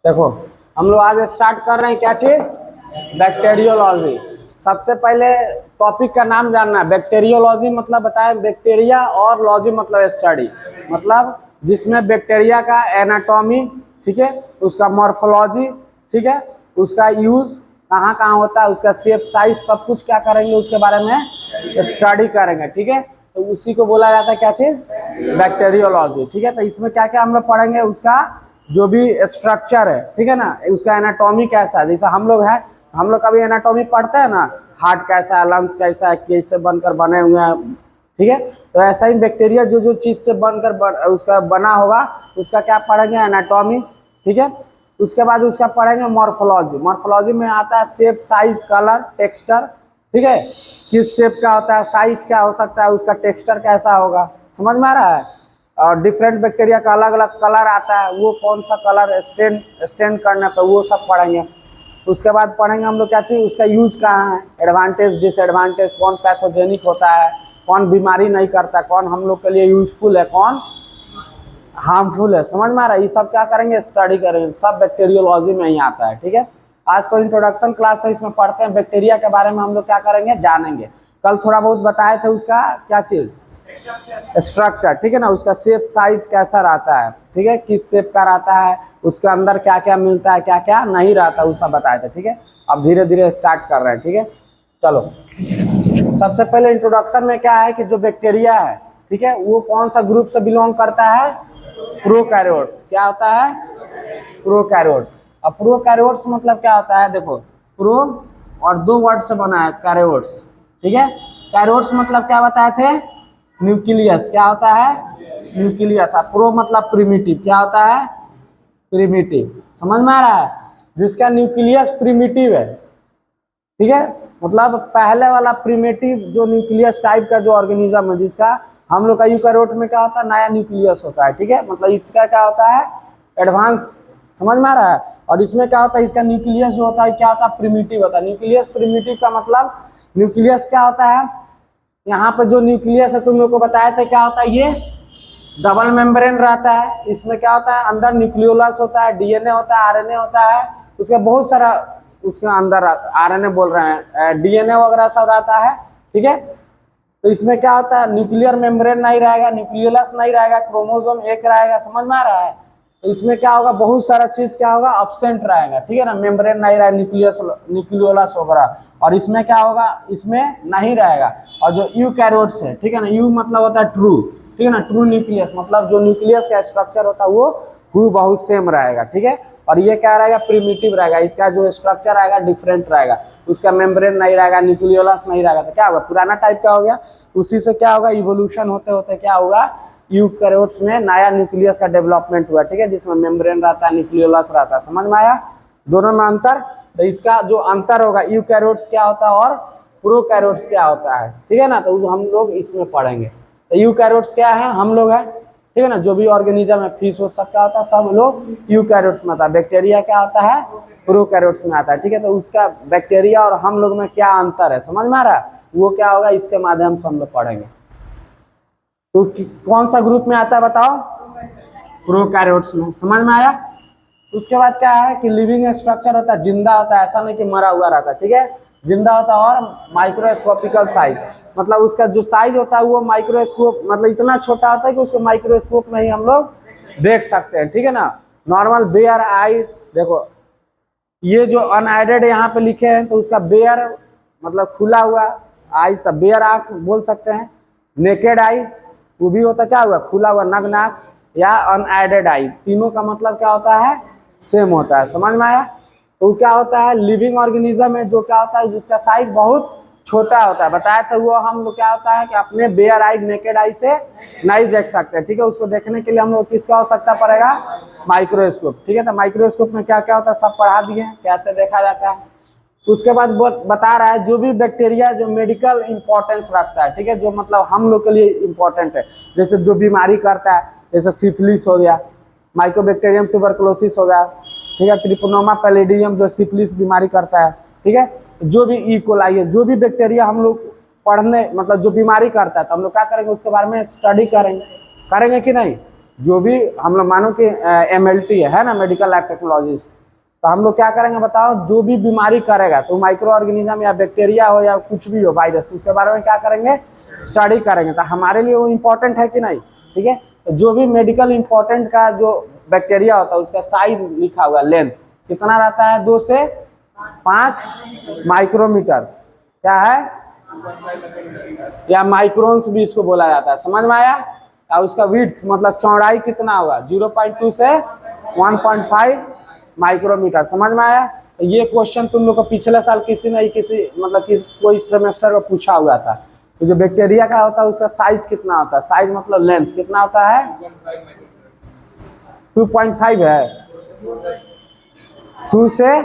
देखो हम लोग आज स्टार्ट कर रहे हैं क्या चीज, बैक्टीरियोलॉजी। सबसे पहले टॉपिक का नाम जानना है। बैक्टीरियोलॉजी मतलब बताए, बैक्टीरिया और लॉजी मतलब स्टडी, मतलब जिसमें बैक्टीरिया का एनाटॉमी, ठीक है, उसका मॉर्फोलॉजी, ठीक है, उसका यूज कहाँ कहाँ होता है, उसका शेप साइज सब कुछ क्या करेंगे, उसके बारे में स्टडी करेंगे, ठीक है। तो उसी को बोला जाता है क्या चीज, बैक्टीरियोलॉजी, ठीक है। तो इसमें क्या क्या हम लोग पढ़ेंगे, उसका जो भी स्ट्रक्चर है, ठीक है ना, उसका एनाटॉमी कैसा है। जैसा हम लोग है, हम लोग कभी एनाटॉमी पढ़ते हैं ना, हार्ट कैसा है, लंग्स कैसा है, कैसे बनकर बने हुए हैं, ठीक है। तो ऐसा ही बैक्टीरिया जो जो चीज से बनकर उसका बना होगा, उसका क्या पढ़ेंगे, एनाटॉमी, ठीक है। उसके बाद उसका पढ़ेंगे मॉर्फोलॉजी। मॉर्फोलॉजी में आता है शेप, साइज, कलर, टेक्सचर, ठीक है, किस शेप का होता है, साइज क्या हो सकता है, उसका टेक्सचर कैसा होगा, समझ में आ रहा है। और डिफरेंट बैक्टीरिया का अलग अलग कलर आता है, वो कौन सा कलर स्टैंड करने पे, वो सब पढ़ेंगे। उसके बाद पढ़ेंगे हम लोग क्या चीज़, उसका यूज कहाँ है, एडवांटेज डिसएडवांटेज, कौन पैथोजेनिक होता है, कौन बीमारी नहीं करता, कौन हम लोग के लिए यूजफुल है, कौन हार्मफुल है, समझ में आ रहा है। ये सब क्या करेंगे, स्टडी करेंगे, सब बैक्टीरियोलॉजी में ही आता है, ठीक है। आज तो इंट्रोडक्शन क्लास है, इसमें पढ़ते हैं बैक्टीरिया के बारे में हम लोग क्या करेंगे, जानेंगे। कल थोड़ा बहुत बताए थे उसका क्या चीज़, स्ट्रक्चर, ठीक है ना, उसका शेप साइज कैसा रहता है, ठीक है, किस शेप का रहता है, उसके अंदर क्या क्या मिलता है, क्या क्या नहीं रहता, वो सब बताए थे, ठीक है। अब धीरे धीरे स्टार्ट कर रहे हैं, ठीक है। चलो सबसे पहले इंट्रोडक्शन में क्या है कि जो बैक्टीरिया है, ठीक है, वो कौन सा ग्रुप से बिलोंग करता है, प्रोकैरियोट्स। क्या होता है, प्रोकैरियोट्स। अब प्रोकैरियोट्स मतलब क्या होता है, देखो प्रो और दो वर्ड से बना है कैरियोट्स, ठीक है। कैरियोट्स मतलब क्या बताए थे, न्यूक्लियस। क्या होता है, न्यूक्लियस। प्रो मतलब प्रिमिटिव। क्या होता है, प्रिमिटिव, समझ में आ रहा है, जिसका न्यूक्लियस प्रिमिटिव है, ठीक है, मतलब पहले वाला प्रिमिटिव जो न्यूक्लियस टाइप का जो ऑर्गेनिज्म है, जिसका हम लोग का यूकैरियोट में क्या होता है, नया न्यूक्लियस होता है, ठीक है, मतलब इसका क्या होता है, एडवांस, समझ में आ रहा है। और इसमें क्या होता है, इसका न्यूक्लियस जो होता है क्या होता है, प्रिमिटिव होता है। न्यूक्लियस प्रिमिटिव का मतलब, न्यूक्लियस क्या होता है, यहाँ पे जो न्यूक्लियस है तुम लोग को बताया था क्या होता है, ये डबल मेम्ब्रेन रहता है। इसमें क्या होता है, अंदर न्यूक्लियोलस होता है, डीएनए होता है, आरएनए होता है, उसका बहुत सारा उसके अंदर आरएनए बोल रहे हैं, डीएनए वगैरह सब रहता है, ठीक है। तो इसमें क्या होता है, न्यूक्लियर मेम्ब्रेन नहीं रहेगा, न्यूक्लियोलस नहीं रहेगा, क्रोमोसोम एक रहेगा, समझ में आ रहा है। तो इसमें क्या होगा, बहुत सारा चीज क्या होगा, अब्सेंट रहेगा, ठीक है ना, मेम्ब्रेन नहीं रहेगा, न्यूक्लियोलस वगैरह। और इसमें क्या होगा, इसमें नहीं रहेगा। और जो यूकैरियोट्स है, ठीक है ना, यू मतलब होता है ट्रू, ठीक है ना, ट्रू न्यूक्लियस मतलब जो न्यूक्लियस का स्ट्रक्चर होता है वो बहुत सेम रहेगा, ठीक है। और ये क्या रहेगा, प्रिमिटिव रहेगा, इसका जो स्ट्रक्चर रहेगा डिफरेंट रहेगा, उसका मेम्ब्रेन नहीं रहेगा, न्यूक्लियोलस नहीं रहेगा। तो क्या होगा, पुराना टाइप का हो गया। उसी से क्या होगा, इवोल्यूशन होते होते क्या होगा, यूकैरियोट्स में नया न्यूक्लियस का डेवलपमेंट हुआ, ठीक है, जिसमें मेम्ब्रेन रहता है, न्यूक्लियोलस रहता है, समझ में आया दोनों में अंतर। तो इसका जो अंतर होगा, यूकैरियोट्स क्या होता है और प्रोकैरियोट्स क्या होता है, ठीक है ना, तो हम लोग इसमें पढ़ेंगे। तो यूकैरियोट्स क्या है, हम लोग है, ठीक है ना, जो भी ऑर्गेनिज्म है, फिश हो सकता होता है, सब लोग यूकैरियोट्स में आता है। बैक्टीरिया क्या होता है, प्रोकैरियोट्स में आता है, ठीक है। तो उसका बैक्टीरिया और हम लोग में क्या अंतर है, समझ में आ रहा है, वो क्या होगा, इसके माध्यम से हम लोग पढ़ेंगे। तो कौन सा ग्रुप में आता है बताओ, प्रोकैरियोट्स में, समझ में आया। उसके बाद क्या है कि लिविंग स्ट्रक्चर होता है, जिंदा होता है, ऐसा नहीं कि मरा हुआ रहता है, ठीक है, जिंदा होता है। और माइक्रोस्कोपिकल साइज मतलब उसका जो साइज होता है वो माइक्रोस्कोप मतलब इतना छोटा होता है कि उसको माइक्रोस्कोप में ही हम लोग देख सकते हैं, ठीक है ना। नॉर्मल बेयर आईज, देखो ये जो अनएडेड यहाँ पे लिखे हैं, तो उसका बेयर मतलब खुला हुआ आईज, तो बेयर आंख बोल सकते हैं। नेकेड आई वो भी होता क्या हुआ, खुला हुआ नग्न आंख, या अनएडेड आई, तीनों का मतलब क्या होता है, सेम होता है, समझ में आया। तो क्या होता है, लिविंग ऑर्गेनिज्म है जो क्या होता है, जिसका साइज बहुत छोटा होता है, बताया था वो हम लोग क्या होता है कि अपने बेयर आई नेकेड आई से नहीं देख सकते, ठीक है। उसको देखने के लिए हम लोग किसका आवश्यकता पड़ेगा, माइक्रोस्कोप, ठीक है। तो माइक्रोस्कोप में क्या क्या होता है सब पढ़ा दिए, कैसे देखा जाता है। उसके बाद बता रहा है जो भी बैक्टीरिया जो मेडिकल इंपॉर्टेंस रखता है, ठीक है, जो मतलब हम लोग के लिए इंपॉर्टेंट है, जैसे जो बीमारी करता है, जैसे सिफिलिस हो गया, माइकोबैक्टीरियम ट्यूबरकुलोसिस हो गया, ठीक है, ट्रिपोनोमा पैलिडियम जो सिफिलिस बीमारी करता है, ठीक है। जो भी इकोलाई है, जो भी बैक्टीरिया हम लोग पढ़ने मतलब जो बीमारी करता है, तो हम लोग क्या करेंगे, उसके बारे में स्टडी करेंगे कि नहीं, जो भी हम लोग मानो कि MLT है ना, मेडिकल लैब टेक्नोलॉजिस्ट, तो हम लोग क्या करेंगे बताओ, जो भी बीमारी करेगा तो माइक्रो ऑर्गेनिज्म या बैक्टीरिया हो या कुछ भी हो वायरस, उसके बारे में क्या करेंगे, स्टडी करेंगे। तो हमारे लिए वो इम्पोर्टेंट है कि नहीं, ठीक है। तो जो भी मेडिकल इम्पोर्टेंट का जो बैक्टीरिया होता है उसका साइज लिखा हुआ, लेंथ कितना रहता है, 2 से 5 माइक्रोमीटर, क्या है, या माइक्रोन्स भी इसको बोला जाता है, समझ में आया। और उसका विड्थ मतलब चौड़ाई कितना होगा, 0.2 से 1.5 माइक्रोमीटर, समझ में आया। तो ये क्वेश्चन तुम लोग को पिछले साल किसी मतलब कोई सेमेस्टर में पूछा हुआ था। तो जो बैक्टीरिया का होता है उसका साइज कितना होता है, साइज मतलब लेंथ कितना होता है, 2.5 है, 2 से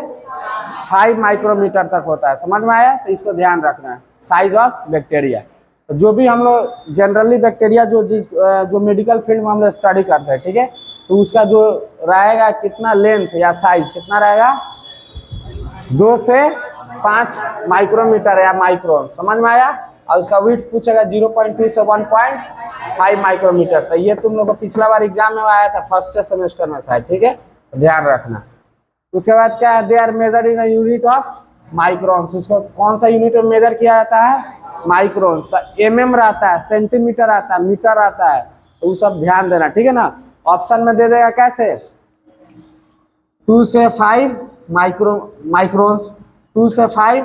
5 माइक्रोमीटर तक होता है, समझ में आया। तो इसको ध्यान रखना है, साइज ऑफ बैक्टीरिया। तो जो भी हम लोग जनरली बैक्टीरिया जो मेडिकल फील्ड में हम लोग स्टडी करते हैं, ठीक है, तो उसका जो रहेगा कितना लेंथ या साइज कितना रहेगा, 2 से 5 माइक्रोमीटर या माइक्रोन, समझ में आया। और उसका विड्थ पूछेगा 0.2 से 1.5 माइक्रोमीटर। तो ये तुम लोग को पिछला बार एग्जाम में आया था, फर्स्ट सेमेस्टर में शायद, ठीक है, तो ध्यान रखना। उसके बाद क्या है, they are measured in unit of microns, उसको कौन सा यूनिट में मेजर किया जाता है, माइक्रोन्स। तो MM रहता है, सेंटीमीटर आता है, मीटर आता है, तो वो सब ध्यान देना, ठीक है ना। ऑप्शन में दे देगा कैसे, 2 से 5 माइक्रोन्स, 2 से 5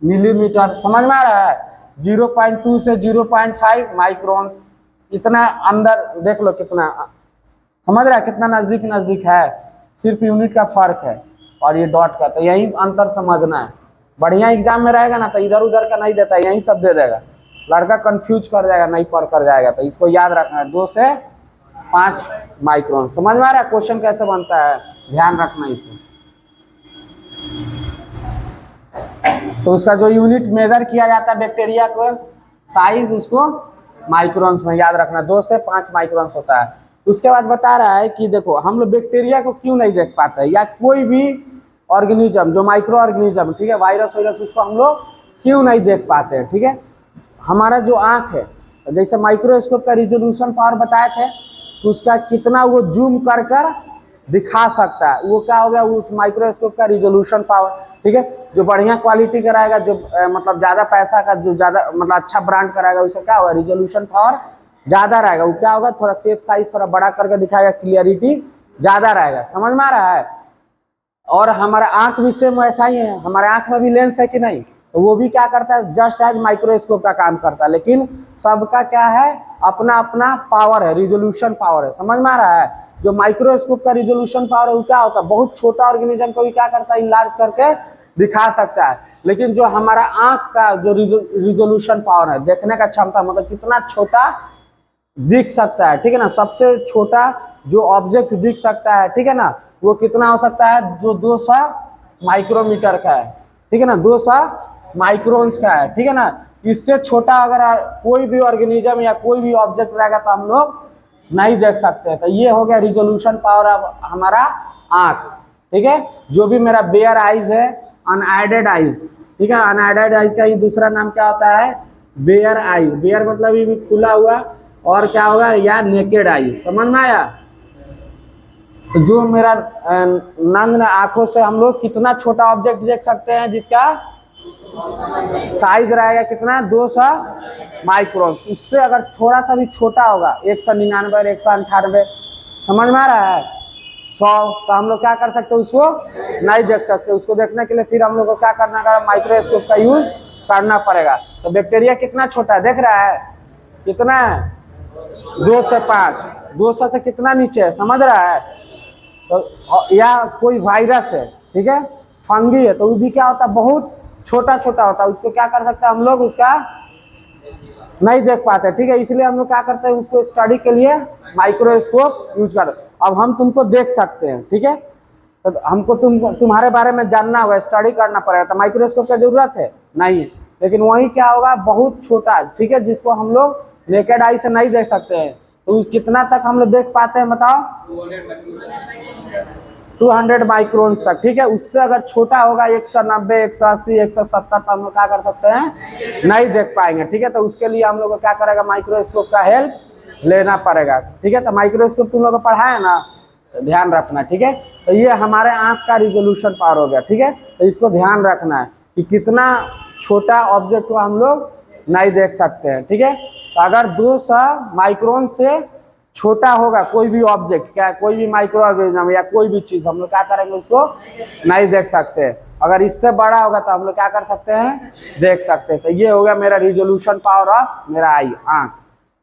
मिलीमीटर, समझ में आ रहा है। 0.2 से 0.5 माइक्रोन्स, इतना अंदर देख लो कितना, समझ रहा है कितना नजदीक नजदीक है, सिर्फ यूनिट का फर्क है और ये डॉट का। तो यही अंतर समझना है। बढ़िया एग्जाम में रहेगा ना तो इधर उधर का नहीं देता, यही सब दे देगा, लड़का कंफ्यूज कर जाएगा, नहीं पढ़ कर जाएगा। तो इसको याद रखना है, 2 से 5 माइक्रोन, समझ में आ रहा है क्वेश्चन कैसे बनता है, ध्यान रखना इसमें। तो उसका जो यूनिट मेजर किया जाता है बैक्टीरिया को साइज, उसको माइक्रोन्स में याद रखना, 2 से 5 माइक्रोन्स होता है। उसके बाद बता रहा है कि देखो हम लोग बैक्टीरिया को क्यों नहीं देख पाते, या कोई भी ऑर्गेनिज्म जो माइक्रो ऑर्गेनिज्म, ठीक है, वायरस वायरस, उसको हम लोग क्यों नहीं देख पाते हैं, ठीक है। हमारा जो आँख है, जैसे माइक्रोस्कोप का रिजोल्यूशन पावर बताए थे, तो उसका कितना वो जूम कर कर दिखा सकता है, वो क्या हो गया, उस माइक्रोस्कोप का रिजोल्यूशन पावर, ठीक है। जो बढ़िया क्वालिटी का रहेगा, जो मतलब ज़्यादा पैसा का, जो ज़्यादा मतलब अच्छा ब्रांड का रहेगा, उसका क्या होगा, रिजोल्यूशन पावर ज़्यादा रहेगा, वो क्या होगा, थोड़ा शेप साइज थोड़ा बड़ा करके दिखाएगा, क्लियरिटी ज़्यादा रहेगा, समझ में आ रहा है। और हमारा आँख भी सेम वैसा ही है, हमारे आँख में भी लेंस है कि नहीं, तो वो भी क्या करता है, जस्ट एज माइक्रोस्कोप का काम करता है, लेकिन सबका क्या है, अपना अपना पावर है, रिजोल्यूशन पावर है, समझ में आ रहा है। जो माइक्रोस्कोप का रिजोल्यूशन पावर है वो क्या होता है, बहुत छोटा ऑर्गेनिज्म को भी क्या करता है, इनलार्ज करके दिखा सकता है। लेकिन जो हमारा आँख का जो रिजोल्यूशन पावर है, देखने का क्षमता, मतलब कितना छोटा दिख सकता है, ठीक है ना, सबसे छोटा जो ऑब्जेक्ट दिख सकता है, ठीक है ना, वो कितना हो सकता है, जो 200 माइक्रोमीटर का है, ठीक है ना, 200 माइक्रोन्स का है, ठीक है ना। इससे छोटा अगर कोई भी ऑर्गेनिज्म या कोई भी ऑब्जेक्ट रहेगा तो हम लोग नहीं देख सकते। तो ये हो गया रिजोल्यूशन पावर ऑफ हमारा आँख, ठीक है। जो भी मेरा बेयर आइज है, अनएडेड आइज, ठीक है, अनएडेड आइज का ये दूसरा नाम क्या होता है, बेयर आइज। बेयर मतलब ये भी खुला हुआ, और क्या होगा, या नेकेड आई, समझ में आया। तो जो मेरा नग्न आंखों से हम लोग कितना छोटा ऑब्जेक्ट देख सकते हैं, जिसका साइज रहेगा कितना, 200 माइक्रोन। इससे अगर थोड़ा सा भी छोटा होगा, 199, 198, समझ में आ रहा है, 100, तो हम लोग क्या कर सकते हैं, उसको नहीं देख सकते। उसको देखने के लिए फिर हम लोग को क्या करना है, माइक्रोस्कोप का यूज करना पड़ेगा। तो बैक्टीरिया कितना छोटा है, देख रहा है कितना है, 2 से 5, 200 से कितना नीचे है, समझ रहा है। तो या कोई वायरस है, ठीक है, फंगी है, तो वो भी क्या होता है, बहुत छोटा छोटा होता है, उसको क्या कर सकते हैं हम लोग, उसका नहीं देख पाते, ठीक है। इसलिए हम लोग क्या करते हैं, उसको स्टडी के लिए माइक्रोस्कोप यूज करते हैं। अब हम तुमको देख सकते हैं, ठीक है, तो हमको तुम्हारे बारे में जानना होगा, स्टडी करना पड़ेगा, तो माइक्रोस्कोप का जरूरत है नहीं है। लेकिन वही क्या होगा, बहुत छोटा, ठीक है, जिसको हम लोग नेकेड आई से नहीं देख सकते हैं। तो कितना तक हम लोग देख पाते हैं बताओ, 200 माइक्रोन्स तक, ठीक है। उससे अगर छोटा होगा 190, 180, 170, तो हम लोग क्या कर सकते हैं, नहीं देख पाएंगे, ठीक है। तो उसके लिए हम लोग को क्या करेगा, माइक्रोस्कोप का हेल्प लेना पड़ेगा, ठीक है। तो माइक्रोस्कोप तुम लोग को पढ़ा है ना, तो ध्यान रखना, ठीक है। तो ये हमारे आंख का रिजोल्यूशन पावर हो गया, ठीक है। तो इसको ध्यान रखना है कि कितना छोटा ऑब्जेक्ट को हम लोग नहीं देख सकते हैं, ठीक है। तो अगर 200 माइक्रोन से छोटा होगा कोई भी ऑब्जेक्ट, क्या कोई भी माइक्रो ऑर्गेनिज्म या कोई भी चीज, हम लोग क्या करेंगे, उसको नहीं देख सकते। अगर इससे बड़ा होगा तो हम लोग क्या कर सकते हैं, देख सकते हैं। तो ये हो गया मेरा रिजोल्यूशन पावर ऑफ मेरा आई, आंख।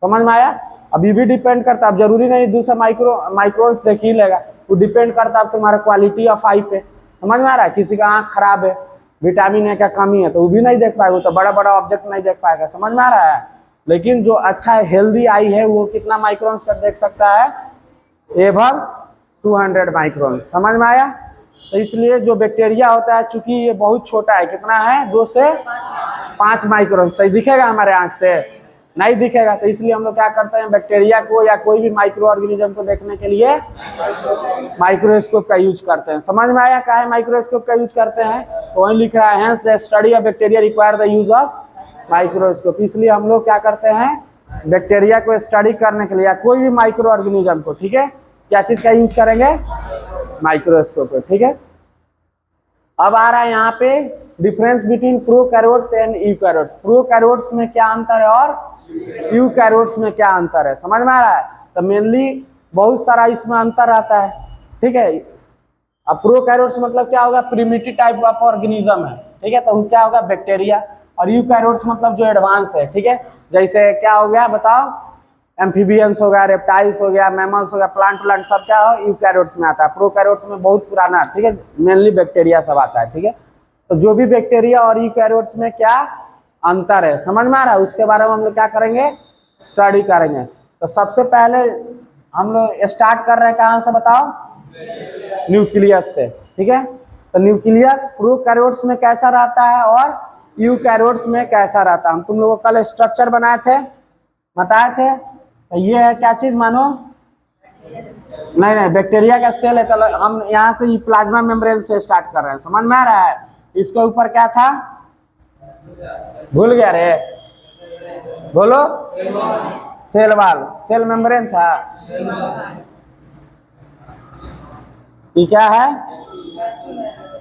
समझ में आया। अभी भी डिपेंड करता है, अब जरूरी नहीं 200 माइक्रोन्स देख ही लेगा, वो डिपेंड करता है तुम्हारा क्वालिटी ऑफ आई पे। समझ में आ रहा है। किसी का आंख खराब है, विटामिन ए का कमी है, तो वो भी नहीं देख पाएगा, तो बड़ा बड़ा ऑब्जेक्ट नहीं देख पाएगा। समझ में आ रहा है। लेकिन जो अच्छा हेल्दी आई है वो कितना माइक्रोन्स का देख सकता है, एवं 200 माइक्रोन। समझ में आया। तो इसलिए जो बैक्टीरिया होता है, चूंकि ये बहुत छोटा है, कितना है, 2 से 5 माइक्रोन, तो दिखेगा हमारे आंख से नहीं दिखेगा। तो इसलिए हम लोग क्या करते हैं, बैक्टीरिया को या कोई भी माइक्रो ऑर्गेनिज्म को देखने के लिए माइक्रोस्कोप का यूज करते हैं। समझ में आया काहे माइक्रोस्कोप का यूज करते हैं, तो वही लिख रहा है, hence the study of bacteria require the use of microscope. इसलिए हम लोग क्या करते हैं, बैक्टीरिया को स्टडी करने के लिए या कोई भी माइक्रो ऑर्गेनिज्म को, ठीक है, क्या चीज का यूज करेंगे, माइक्रोस्कोप, ठीक है। अब आ रहा है यहाँ पे difference between prokaryotes and eukaryotes. Prokaryotes में क्या अंतर है और यूकैरियोट्स में क्या अंतर है, समझ में आ रहा है। तो मेनली बहुत सारा इसमें अंतर आता है, ठीक है। अब प्रोकैरियोट्स मतलब क्या होगा, प्रिमिटिव टाइप ऑफ ऑर्गेनिज्म है, ठीक है। तो क्या होगा, बैक्टीरिया। और यूकैरियोट्स मतलब जो एडवांस है, ठीक है। जैसे क्या हो गया बताओ, एम्फीबियंस हो गया, रेप्टाइल्स हो गया, मैमल्स हो गया, प्लांट सब क्या हो, यूकैरियोट्स में आता है। प्रोकैरियोट्स में बहुत पुराना, ठीक है, मेनली बैक्टीरिया सब आता है, ठीक है। तो जो भी बैक्टीरिया और यूकैरियोट्स में क्या अंतर है, समझ में आ रहा है, उसके बारे में हम लोग क्या करेंगे, स्टडी करेंगे। तो सबसे पहले हम लोग स्टार्ट कर रहे हैं कहाँ से बताओ, न्यूक्लियस से, ठीक है। तो न्यूक्लियस प्रोकैरियोट्स में कैसा रहता है और यूकैरियोट्स में कैसा रहता है, हम तुम लोगों को कल स्ट्रक्चर बनाए थे, बताए थे। तो ये है क्या चीज मानो, नहीं बैक्टीरिया का सेल है। तो हम यहाँ से प्लाज्मा मेम्ब्रेन से स्टार्ट कर रहे हैं, समझ में आ रहा है। इसके ऊपर क्या था, भूल गया रे, बोलो, सेल वाल, सेल मेम्ब्रेन था। ये क्या है,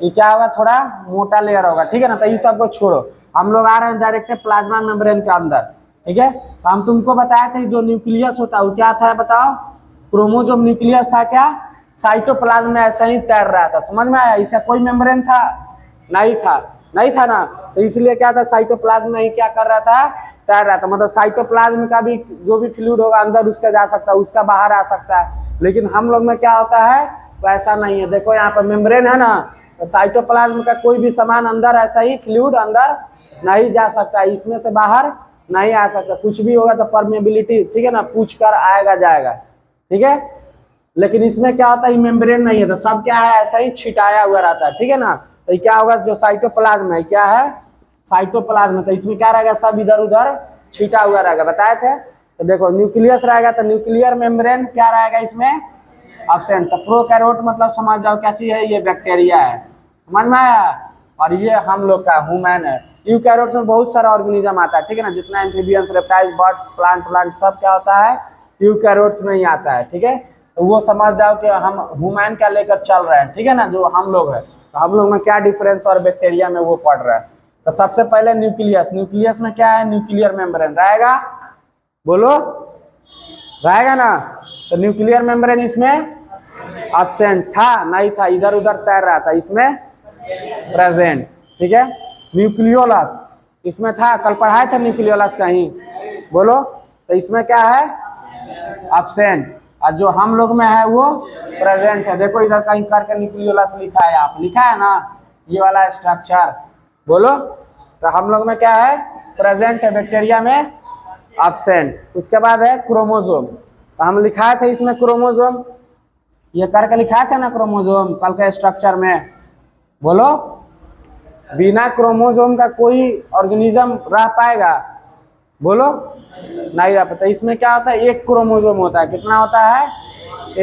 ये क्या होगा, थोड़ा मोटा लेयर होगा, ठीक है ना। तो ये सब को छोड़ो, हम लोग आ रहे हैं डायरेक्ट प्लाज्मा मेम्ब्रेन के अंदर, ठीक है। तो हम तुमको बताए थे जो न्यूक्लियस होता है वो क्या था बताओ, क्रोमोसोम न्यूक्लियस था, क्या साइटोप्लाज्म में ऐसा ही तैर रहा था, समझ में आया। इसका कोई मेम्ब्रेन था, नहीं था ना। तो इसलिए क्या था, साइटोप्लाज्म में ही क्या कर रहा था, तैर रहा था। मतलब साइटोप्लाज्म का भी जो भी फ्लूइड होगा अंदर उसका जा सकता है, उसका बाहर आ सकता है। लेकिन हम लोग में क्या होता है, तो ऐसा नहीं है। देखो यहाँ पर मेम्ब्रेन है ना, तो साइटोप्लाज्म का कोई भी सामान अंदर ऐसा ही फ्लूइड अंदर नहीं जा सकता, इसमें से बाहर नहीं आ सकता। कुछ भी होगा तो परमेबिलिटी, ठीक है ना, पूछ कर आएगा जाएगा, ठीक है। लेकिन इसमें क्या होता है, मेम्ब्रेन नहीं है, तो सब क्या है, ऐसा ही छिटाया हुआ रहता है, ठीक है ना। तो ये क्या होगा, जो साइटोप्लाज्म है, क्या है, साइटोप्लाज्म। तो इसमें क्या रहेगा, सब इधर उधर छिटा हुआ रहेगा, बताए थे। तो देखो न्यूक्लियस रहेगा, तो न्यूक्लियर मेम्ब्रेन क्या रहेगा इसमें, एब्सेंट। तो प्रोकैरियोट मतलब समझ जाओ क्या चीज है, ये बैक्टीरिया है, समझ में आया। और ये हम लोग का ह्यूमन है। यूकैरियोट्स में बहुत सारा ऑर्गेनिज्म आता है, ठीक है ना, जितना एम्फीबियंस, रेप्टाइल्स, बर्ड्स, प्लांट सब क्या होता है, यूकैरियोट्स में ही आता है, ठीक है। तो वो समझ जाओ कि हम ह्यूमन का लेकर चल रहे हैं, ठीक है ना, जो हम लोग है। तो हम लोग में क्या डिफरेंस और बैक्टीरिया में वो पढ़ रहा है। तो सबसे पहले न्यूक्लियस, न्यूक्लियस में क्या है, न्यूक्लियर मेम्ब्रेन रहेगा, बोलो, रहेगा ना। तो न्यूक्लियर मेम्ब्रेन इसमें एब्सेंट था, नहीं था, इधर उधर तैर रहा था, इसमें प्रेजेंट, ठीक है। न्यूक्लियोलस इसमें था, कल पढ़ाए थे न्यूक्लियोलस कहीं, बोलो। तो इसमें क्या है, एब्सेंट। और जो हम लोग में है वो प्रेजेंट है। देखो इधर कहीं करके न्यूक्लियोलस लिखा है, आप लिखा है ना, ये वाला स्ट्रक्चर, बोलो। तो हम लोग में क्या है, प्रेजेंट है, बैक्टीरिया में एब्सेंट। उसके बाद है क्रोमोसोम, तो हम लिखाए थे इसमें क्रोमोसोम, ये करके लिखाया था ना क्रोमोसोम कल के स्ट्रक्चर में, बोलो। बिना क्रोमोसोम का कोई ऑर्गेनिज्म रह पाएगा, बोलो, नहीं रह पाता। इसमें क्या होता है, एक क्रोमोसोम होता है, कितना होता है,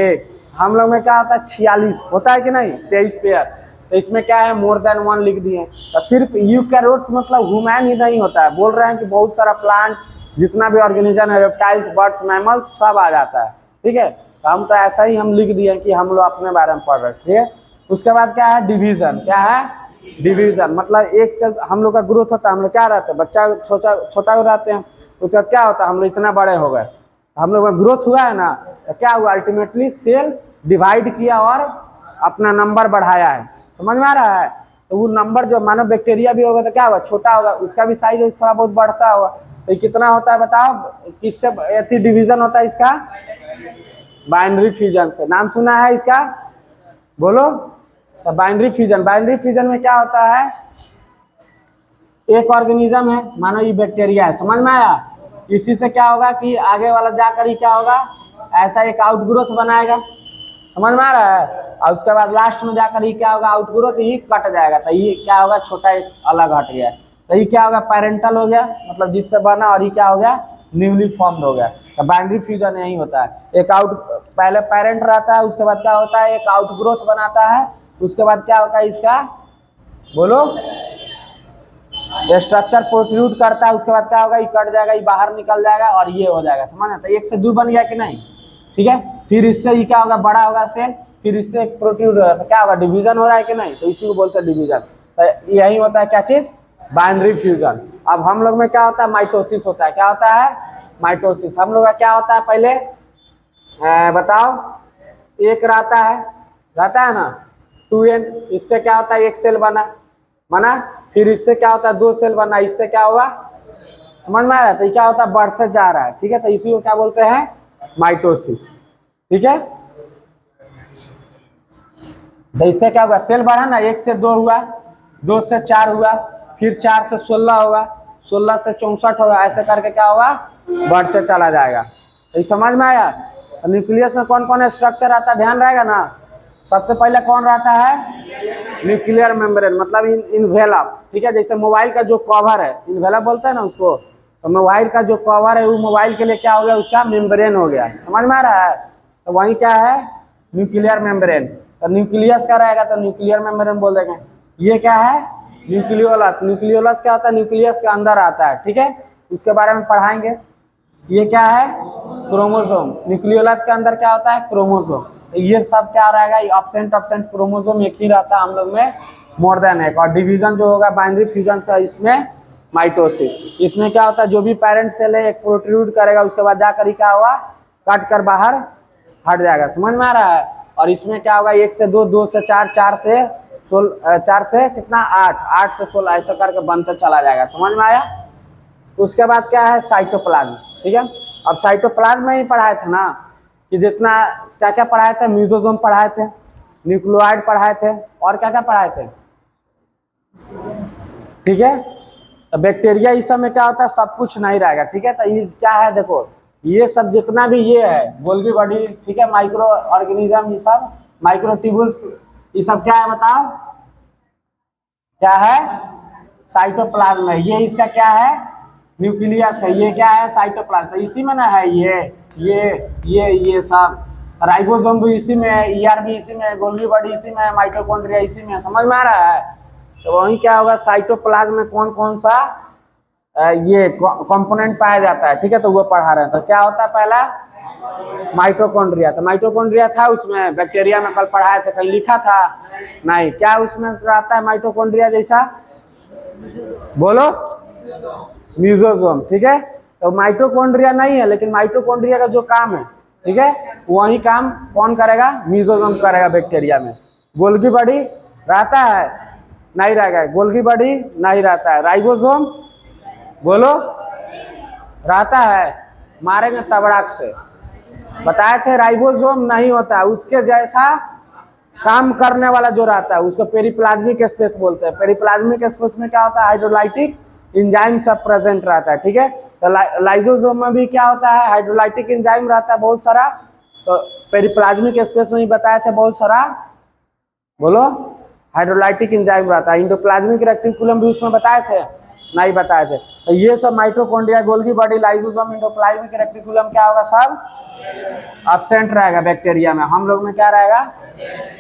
एक। हम लोग में क्या होता है, 46 होता है कि नहीं, 23 पेयर। तो इसमें क्या है, मोर देन 1 लिख दिए। तो सिर्फ यूकैरियोट्स मतलब ह्यूमन ही नहीं होता है, बोल रहे हैं कि बहुत सारा प्लांट जितना भी ऑर्गेनिज्म है, रेप्टाइल्स, बर्ड्स, मैमल्स, सब आ जाता है। ठीक है, तो हम तो ऐसा ही हम लिख दिए कि हम लोग अपने बारे में पढ़ रहे हैं। ठीक है, उसके बाद क्या है, डिवीजन। क्या है, डिवीजन मतलब एक सेल हम लोग का ग्रोथ होता है, हम लोग क्या रहते हैं, बच्चा छोटा छोटा रहते हैं, उसके बाद क्या होता है, हम लोग इतना बड़े हो गए, हम लोग में ग्रोथ हुआ है ना, तो क्या हुआ, अल्टीमेटली सेल डिवाइड किया और अपना नंबर बढ़ाया है। समझ में आ रहा है, तो वो नंबर जो मानो बैक्टीरिया भी होगा तो क्या होगा, छोटा होगा, उसका भी साइज थोड़ा बहुत बढ़ता होगा। तो ये कितना होता है बताओ, किससे एथी डिवीजन होता है इसका, बाइनरी फ्यूजन से। नाम सुना है इसका, बोलो। तो बाइनरी फ्यूजन, बाइनरी फ्यूजन में क्या होता है, एक ऑर्गेनिज्म है, मानो ये बैक्टीरिया है, समझ में आया, इसी से क्या होगा कि आगे वाला जाकर ही क्या होगा, ऐसा एक आउटग्रोथ बनाएगा। समझ में आ रहा है, और उसके बाद लास्ट में जाकर ही क्या होगा, आउटग्रोथ ही कट जाएगा, तो ये क्या होगा, छोटा एक अलग हट गया, तो ये क्या होगा, पैरेंटल हो गया, मतलब जिससे बना, और ये क्या हो गया, न्यूली फॉर्म्ड हो गया। तो बाइनरी फ्यूजन यही होता है, एक आउट, पहले पेरेंट रहता है, उसके बाद क्या होता है, एक आउटग्रोथ बनाता है, उसके बाद क्या होता है इसका, बोलो, स्ट्रक्चर प्रोट्रूड करता है, उसके बाद क्या होगा, ये कट जाएगा, ये बाहर निकल जाएगा और ये हो जाएगा। समझ में, तो एक से दो बन गया कि नहीं। ठीक है, फिर इससे ये क्या होगा, बड़ा होगा सेल, फिर इससे प्रोट्रूड होगा, तो क्या होगा, डिवीजन हो रहा है कि नहीं, तो इसी को बोलते हैं डिवीजन। तो यही होता है क्या चीज, बाइनरी फ्यूजन। अब हम लोग में क्या होता है, माइटोसिस होता है। क्या होता है, माइटोसिस। हम लोग का क्या होता है, पहले बताओ, एक रहता है ना, 2n, इससे क्या होता है, एक सेल बना, फिर इससे क्या होता है, दो सेल बना, इससे क्या होगा, समझ में आ रहा है, तो क्या होता है, बढ़ते जा रहा है। ठीक है, तो इसी को क्या बोलते हैं, माइटोसिस। ठीक है, तो इससे क्या होगा, सेल बढ़ा ना, 1 से 2 हुआ, 2 से 4 हुआ, फिर 4 से 16 होगा, 16 से 64 होगा, ऐसे करके क्या होगा, बढ़ते चला जाएगा। तो ये समझ में आया। न्यूक्लियस में कौन कौन स्ट्रक्चर आता है, ध्यान रहेगा ना। सबसे पहले कौन रहता है, न्यूक्लियर मेम्ब्रेन, मतलब इन्वेलप। ठीक है, जैसे मोबाइल का जो कवर है, इन्वेलप बोलते हैं ना उसको, तो मोबाइल का जो कवर है वो मोबाइल के लिए क्या हो गया, उसका मेम्ब्रेन हो गया। समझ में आ रहा है, तो वही क्या है, न्यूक्लियर मेम्ब्रेन। तो न्यूक्लियस का रहेगा तो न्यूक्लियर मेम्ब्रेन बोल देंगे। ये क्या है, न्यूक्लियोलस। न्यूक्लियोलस क्या होता है, न्यूक्लियस के अंदर आता है। ठीक है, उसके बारे में पढ़ाएंगे। ये क्या है, क्रोमोसोम। न्यूक्लियोलस के अंदर क्या होता है, क्रोमोसोम। तो ये सब क्या रहेगा, ऑब्सेंट क्रोमोसोम एक ही रहता है हम लोग में, मोर देन एक। और डिवीजन जो होगा बाइनरी फ्यूजन से, इसमें माइटोसिस। इसमें क्या होता है, जो भी पेरेंट सेल है एक प्रोट्रूड करेगा, उसके बाद जाकर ही क्या होगा, कट कर बाहर हट जाएगा। समझ में आ रहा है। और इसमें क्या होगा, 1 से 2, 2 से 4, 4 से 16, 4 से कितना 8, 8 से 16, ऐसा करके बनते चला जाएगा। समझ में आया। उसके बाद क्या है, साइटोप्लाज्म। ठीक है, अब साइटोप्लाज्म में ही पढ़ाए थे ना, कि जितना क्या क्या पढ़ाए थे, म्यूजोसोम पढ़ाए थे, न्यूक्लियोइड पढ़ाए थे, और क्या क्या पढ़ाए थे। ठीक है, तो बैक्टीरिया इस सब में क्या होता है, सब कुछ नहीं रहेगा। ठीक है, तो ये क्या है, देखो ये सब जितना भी ये है, गोल्गी बॉडी, ठीक है, माइक्रो ऑर्गेनिज्म, ये सब माइक्रोट्यूब्यूल्स, ये सब क्या है बताओ, क्या है, साइटोप्लाज्म है। ये इसका क्या है, न्यूक्लियस है। ये क्या है, साइटोप्लाज्म। तो इसी में ना है ये सब। राइबोसोम भी इसी में है, ईआर भी इसी में है, गोल्गी बॉडी इसी में है, माइटोकॉन्ड्रिया इसी में है। समझ में आ रहा है। तो वही क्या होगा, साइटोप्लाज्म में कौन कौन सा ये कंपोनेंट पाया जाता है। ठीक है, तो वो पढ़ा रहे हैं। तो क्या होता है, पहला माइटोकॉन्ड्रिया। तो माइटोकॉन्ड्रिया था उसमें, बैक्टीरिया में कल पढ़ाए थे, कहीं लिखा था नहीं। क्या उसमें रहता है माइटोकॉन्ड्रिया जैसा, बोलो, म्यूजोसोम। ठीक है, तो माइटोकॉन्ड्रिया नहीं है, लेकिन माइटोकॉन्ड्रिया का जो काम है, ठीक है, वही काम कौन करेगा, म्यूजोसोम करेगा बैक्टीरिया में। गोल्गी बॉडी रहता है, नहीं रहेगा, गोल्गी बॉडी नहीं रहता है। राइबोसोम बोलो, रहता है, मारेंगे तबड़ाक से, बताए थे। राइबोसोम नहीं होता है, उसके जैसा काम करने वाला जो रहता है उसको पेरिप्लाज्मिक स्पेस बोलते हैं। पेरिप्लाज्मिक स्पेस में क्या होता है, हाइड्रोलाइटिक एंजाइम सब प्रेजेंट रहता है। ठीक है, तो लाइसोसोम में भी क्या होता है, हाइड्रोलाइटिक एंजाइम रहता है बहुत सारा। तो पेरिप्लाज्मिक स्पेस में ही बताए थे बहुत सारा, बोलो, हाइड्रोलाइटिक एंजाइम रहता है। इंडोप्लाज्मिक रेक्टिकुलम भी उसमें बताए थे, नहीं बताए थे। तो ये सब mitochondria, Golgi body, lysosome, endoplasmic reticulum क्या होगा, सब एब्सेंट रहेगा बैक्टीरिया में। हम लोग में क्या रहेगा,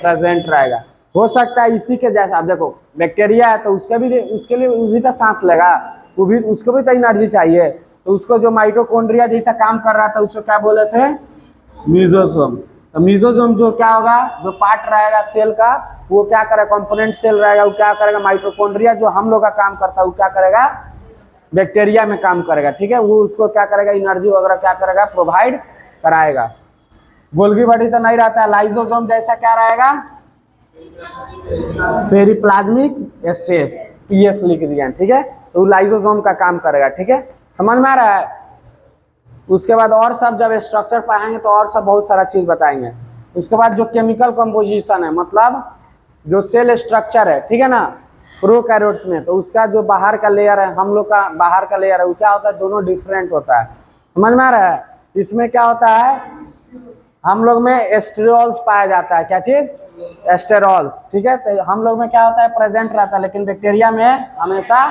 प्रेजेंट रहेगा। हो सकता है इसी के जैसा, आप देखो बैक्टीरिया है तो उसके लिए भी तो सांस लेगा, वो भी, उसको भी तो एनर्जी चाहिए। तो उसको जो माइटोकॉन्ड्रिया जैसा काम कर रहा था उसको क्या बोले थे, मीजोसोम। तो मीजोसोम जो क्या होगा, जो पार्ट रहेगा सेल का, वो क्या करेगा, कंपोनेंट सेल रहेगा, वो क्या करेगा, माइटोकॉन्ड्रिया जो हम लोग का काम करता है वो क्या करेगा, बैक्टीरिया में काम करेगा। ठीक है, वो उसको क्या करेगा, एनर्जी वगैरह क्या करेगा, प्रोवाइड कराएगा। गोल्गी बॉडी तो नहीं रहता है। लाइसोसोम जैसा क्या रहेगा, पेरिप्लाज्मिक स्पेस, पीएस लिख दिया। ठीक है, तो लाइसोसोम का काम करेगा। ठीक है, समझ में आ रहा है। उसके बाद और सब जब स्ट्रक्चर पढ़ाएंगे तो और सब बहुत सारा चीज बताएंगे। उसके बाद जो केमिकल कंपोजिशन है, मतलब जो सेल स्ट्रक्चर है, ठीक है ना, प्रोकैरियोट्स में, तो उसका जो बाहर का लेयर है, हम लोग का बाहर का लेयर है, वो क्या होता है, दोनों डिफरेंट होता है। समझ में आ रहा है। इसमें क्या होता है, हम लोग में एस्टेरॉल्स पाया जाता है। क्या चीज, एस्टेरॉल्स। ठीक है, तो हम लोग में क्या होता है, प्रेजेंट रहता है, लेकिन बैक्टीरिया में हमेशा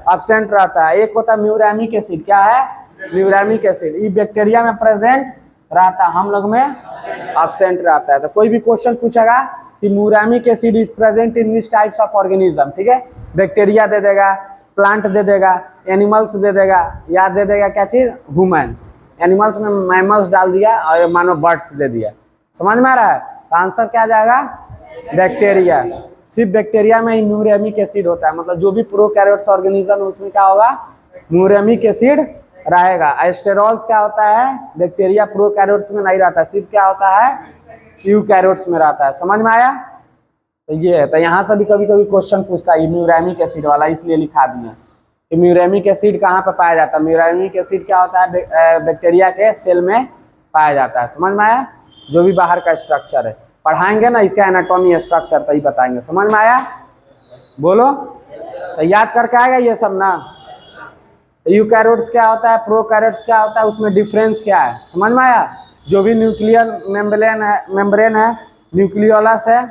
अब्सेंट रहता है। एक होता है म्यूरामिक एसिड, क्या है, म्यूरामिक एसिड, ये बैक्टीरिया में प्रेजेंट रहता है, हम लोग में अब्सेंट रहता है। तो कोई भी क्वेश्चन पूछेगा कि muramic acid is present in which types of organism, ठीक है, बैक्टीरिया दे देगा, प्लांट दे देगा, एनिमल्स दे देगा, या दे देगा क्या चीज, ह्यूमन। एनिमल्स में मैमल्स डाल दिया और मानो बर्ड्स दे दिया। समझ में आ रहा है। तो आंसर क्या जाएगा, बैक्टीरिया। सिर्फ बैक्टीरिया में ही म्यूरामिक एसिड होता है, मतलब जो भी प्रोकैरियोट्स ऑर्गेनिज्म उसमें क्या होगा, म्यूरामिक एसिड रहेगा। एस्टेरॉल्स क्या होता है, बैक्टीरिया प्रोकैरियोट्स में नहीं रहता, सिर्फ क्या होता है, यूकैरियोट्स में रहता है। समझ में आया। तो ये है, तो यहाँ से भी कभी कभी क्वेश्चन पूछता है म्यूरामिक एसिड वाला, इसलिए लिखा दिया कि म्यूरामिक एसिड कहाँ पे पाया जाता है। म्यूरामिक एसिड क्या होता है, बैक्टीरिया के सेल में पाया जाता है। समझ में आया। जो भी बाहर का स्ट्रक्चर है पढ़ाएंगे ना, इसका एनाटॉमी स्ट्रक्चर तभी बताएंगे। समझ में आया, बोलो। तो याद करके आएगा ये सब ना। यूकैरियोट्स क्या होता है, प्रोकैरियोट्स क्या होता है, उसमें डिफरेंस क्या है, समझ में आया। जो भी न्यूक्लियर मेम्ब्रेन है, न्यूक्लियोलस है,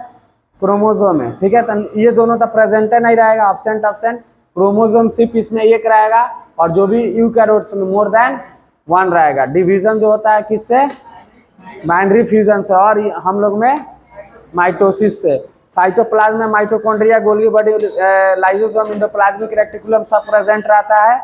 क्रोमोसोम है, ठीक है, तो ये दोनों तो प्रेजेंट नहीं रहेगा, अब्सेंट अब्सेंट। क्रोमोसोम सिर्फ इसमें एक रहेगा, और जो भी यूकैरियोट्स में मोर देन वन रहेगा। डिवीजन जो होता है किससे, बाइनरी फ्यूजन से, और हम लोग में माइटोसिस से। साइटोप्लाज्म में mitochondria, Golgi body, lysosome, endoplasmic reticulum सब प्रेजेंट रहता है,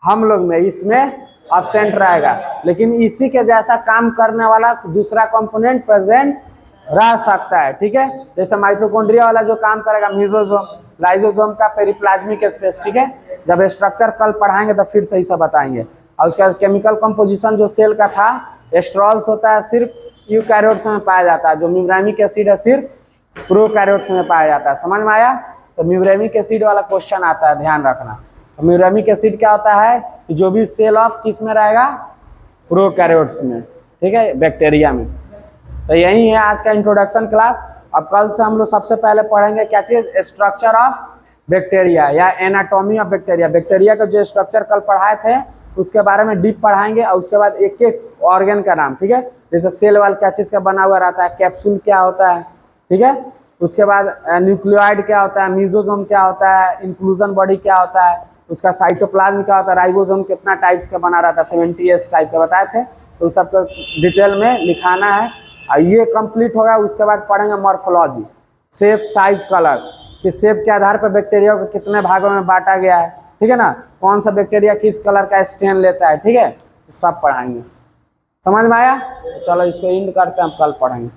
हम लोग में इसमें अब्सेंट रहेगा। लेकिन इसी के जैसा काम करने वाला दूसरा कंपोनेंट प्रेजेंट रह सकता है। ठीक है, जैसे माइटोकॉन्ड्रिया वाला जो काम करेगा मीजोसोम, लाइसोसोम का पेरिप्लाज्मिक स्पेस। ठीक है, जब स्ट्रक्चर कल पढ़ाएंगे तो फिर सही से बताएंगे। और उसका केमिकल कंपोजिशन जो सेल का था, एस्ट्रॉल्स होता है सिर्फ यूकैरियोट्स में पाया जाता है, जो म्यूरामिक एसिड है सिर्फ प्रोकैरियोट्स में पाया जाता है। समझ में आया। तो म्यूरामिक एसिड वाला क्वेश्चन आता है, ध्यान रखना। तो म्यूरामिक एसिड क्या होता है कि जो भी सेल ऑफ किस में रहेगा, प्रोकैरियोट्स में, ठीक है, बैक्टीरिया में। तो यही है आज का इंट्रोडक्शन क्लास। अब कल से हम लोग सबसे पहले पढ़ेंगे क्या चीज, स्ट्रक्चर ऑफ बैक्टीरिया या एनाटॉमी ऑफ बैक्टीरिया। बैक्टीरिया का जो स्ट्रक्चर कल पढ़ाए थे उसके बारे में डीप पढ़ाएंगे, और उसके बाद एक एक ऑर्गन का नाम, ठीक है, जैसे सेल वाल क्या चीज का बना हुआ रहता है, कैप्सूल क्या होता है, ठीक है, उसके बाद न्यूक्लियोइड क्या होता है, मीजोसोम क्या होता है, इंक्लूजन बॉडी क्या होता है, उसका साइटोप्लाज्म क्या होता है, राइबोसोम कितना टाइप्स का बना रहता है, 70S टाइप का बताए थे। तो उस सबको डिटेल में लिखाना है। और ये कंप्लीट होगा, उसके बाद पढ़ेंगे मॉर्फोलॉजी, शेप, साइज, कलर, कि शेप के आधार पर बैक्टीरिया को कितने भागों में बांटा गया है, ठीक है ना, कौन सा बैक्टीरिया किस कलर का स्टेन लेता है, ठीक है, सब पढ़ाएंगे। समझ में आया। चलो इसको एंड करते हैं, हम कल पढ़ेंगे।